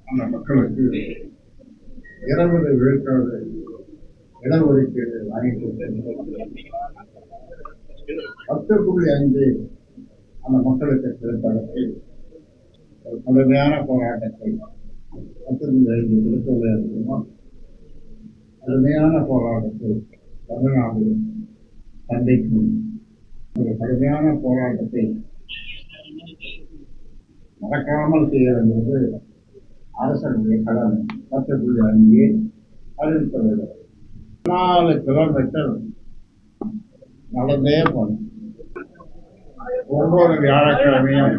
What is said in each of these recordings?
அந்த மக்களுக்கு 20 விழுக்காடு இடஒதுக்கீடு வாங்கி கொடுத்து 10.5 அந்த மக்களுக்கு செலுத்தவர்கள் ஒரு கடுமையான போராட்டத்தை 10.5 கொடுத்துள்ளே இருக்குமோ கடுமையான போராட்டத்தை தமிழ்நாடு சந்திக்கும். ஒரு கடுமையான போராட்டத்தை நடக்காமல் செய்ய வேண்டியது அரசனுடைய கடமை. 10.5 அறிவிக்க வேண்டும். 4 கிலோமீட்டர் நடந்தே போனோம். ஒவ்வொரு வியாழக்கிழமையும்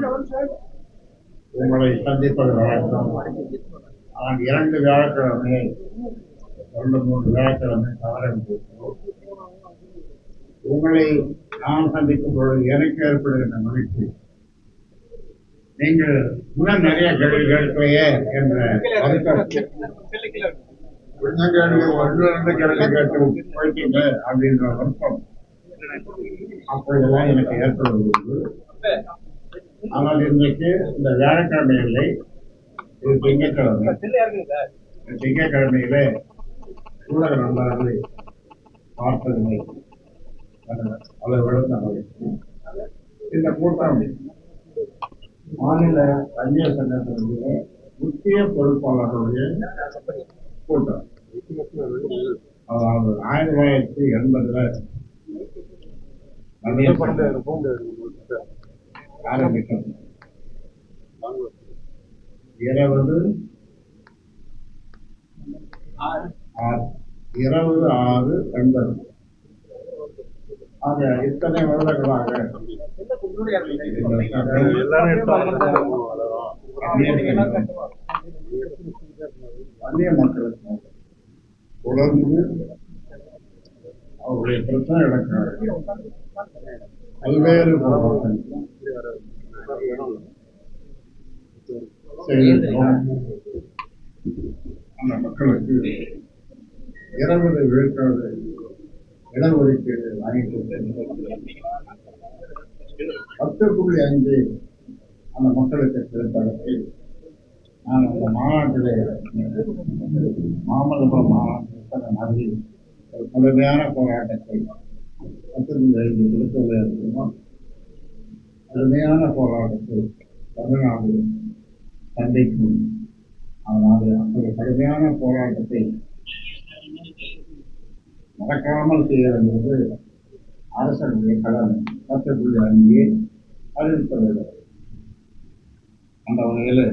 உங்களை சந்திப்பது வழக்கம். ஆனால் 2 வியாழக்கிழமை 2-3 வியாழக்கிழமை ஆரம்பித்திருக்கிறோம். உங்களை நான் சந்திக்கும் பொழுது எனக்கு ஏற்படுகின்ற மகிழ்ச்சி, நீங்கள் இன்னும் நிறைய கேள்வி கேட்கலையே என்ற கொஞ்சம் கேள்வி 1-2 கேள்வி கேட்டு போயிட்டீங்க அப்படின்ற வருத்தம் அப்பொழுதெல்லாம் எனக்கு ஏற்படுவது. ஆனால் இன்றைக்கு இந்த வியாழக்கிழமை இல்லை, இது திங்கட்கிழமை. திங்கட்கிழமையிலே ஊடக நண்பர்களை பார்ப்பதில்லை அதை விழுந்த மகிழ்ச்சி. இந்த கூட்டம் மாநில வன்னியர் சங்கத்தினுடைய முக்கிய பொறுப்பாளர்களுடைய கூட்டம். அதாவது 1980 ஆரம்பிக்கும் 20/6/80 ஆக இத்தனை வருடங்களாக அந்நிய மக்களுக்கு தொடர்ந்து அவருடைய பிரச்சனைகளுக்காக பல்வேறு அந்த மக்களுக்கு 20 விழுக்காடு இடஒதுக்கீடு வாங்கி கொடுத்து 10.5 அந்த மக்களுக்கு செலுத்தவர்கள் நான் அந்த மாநாட்டிலே மாமல்லபுரம் மாநாட்டில் நடத்தி ஒரு கடுமையான போராட்டத்தை 10.5 கொடுத்துள்ளே இருக்குமோ கடுமையான போராட்டத்தை தமிழ்நாடு சந்திக்கும். அதனால் அப்படி கடுமையான போராட்டத்தை நடக்காமல் செய்ய வேண்டியது அரசனுடைய கடமை. 10.5 அறிவிக்க வேண்டும். அந்த வகையில்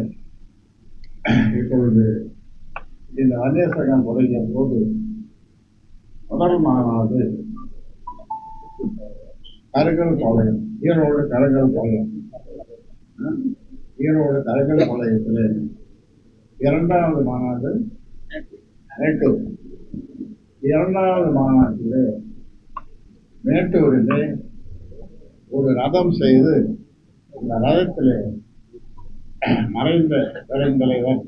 இப்பொழுது இந்த வன்னியர் சங்கம் தொடங்கிய போது முதல் மாநாடு கருங்கல் பாளையம், ஈரோடு கருங்கல் பாளையம், ஈரோடு கருங்கல் பாளையத்தில் 2வது மாநாடு மேட்டூர். 2வது மாநாட்டில் மேட்டூரிலே ஒரு ரதம் செய்து அந்த ரதத்தில் மறைந்த பெருந்தலைவர்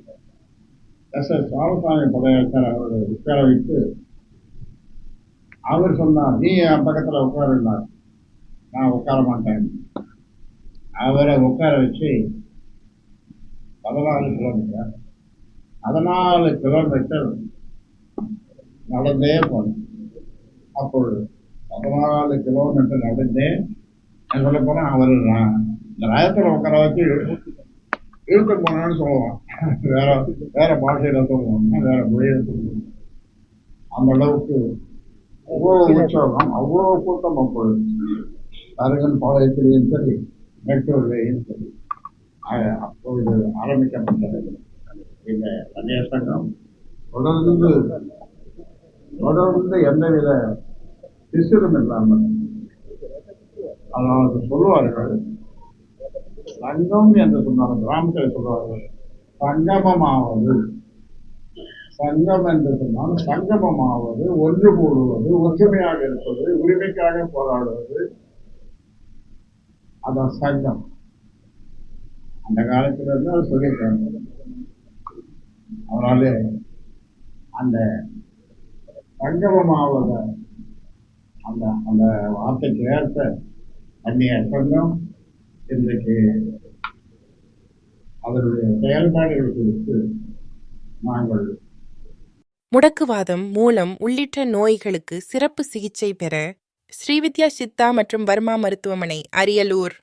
எஸ்.எஸ். ராமசாமி படையாச்சார் அவர்களை உட்கார வைத்து அவர் சொன்னார், நீ என் பக்கத்தில் உட்காருனார். நான் உட்கார மாட்டேன். அவரை உட்கார வச்சு 14 கிலோமீட்டர் நடந்தே போனேன். அப்பொழுது 14 கிலோமீட்டர் நடந்தே சொல்ல போனா அவர் இந்த ரயத்தில் உட்கார வச்சு இழுத்து போனான்னு சொல்லுவான். வேற பாஷையில சொல்லுவாங்க, வேற மொழியில சொல்லுவாங்க. அந்த அளவுக்கு அவ்வளவு உற்சாகம், அவ்வளவு கூட்டம் அப்பொழுது கருங்கல் பாளையத்திலையும் சரி மேட்டூர்லையும் சரி. அப்பொழுது ஆரம்பிக்கப்பட்டது இந்த வன்னியர் சங்கம். தொடர்ந்து எந்தவித பிசுறும் இல்லாமல், அதாவது சொல்லுவார்கள் சங்கம் என்று சொன்னார்கள், கிராமத்தில் சொல்லுவார்கள் சங்கமமாவது. சங்கம் என்று சொன்னால் சங்கமமாவது, ஒன்று கூடுவது, ஒற்றுமையாக இருப்பது, உரிமைக்காக போராடுவது, அதான் சங்கம். அந்த காலத்திலிருந்து அவர் சொல்லியிருக்காங்க. அவரால் அந்த சங்கமமாவத அந்த அந்த வார்த்தைக்கு ஏற்ப வன்னியர் சங்கம் இன்றைக்கு அதனுடைய செயல்பாடுகள் குறித்து நாங்கள் முடக்குவாதம், மூலம் உள்ளிட்ட நோய்களுக்கு சிறப்பு சிகிச்சை பெற ஸ்ரீவித்யா சித்தா மற்றும் வர்மா மருத்துவமனை, அரியலூர்.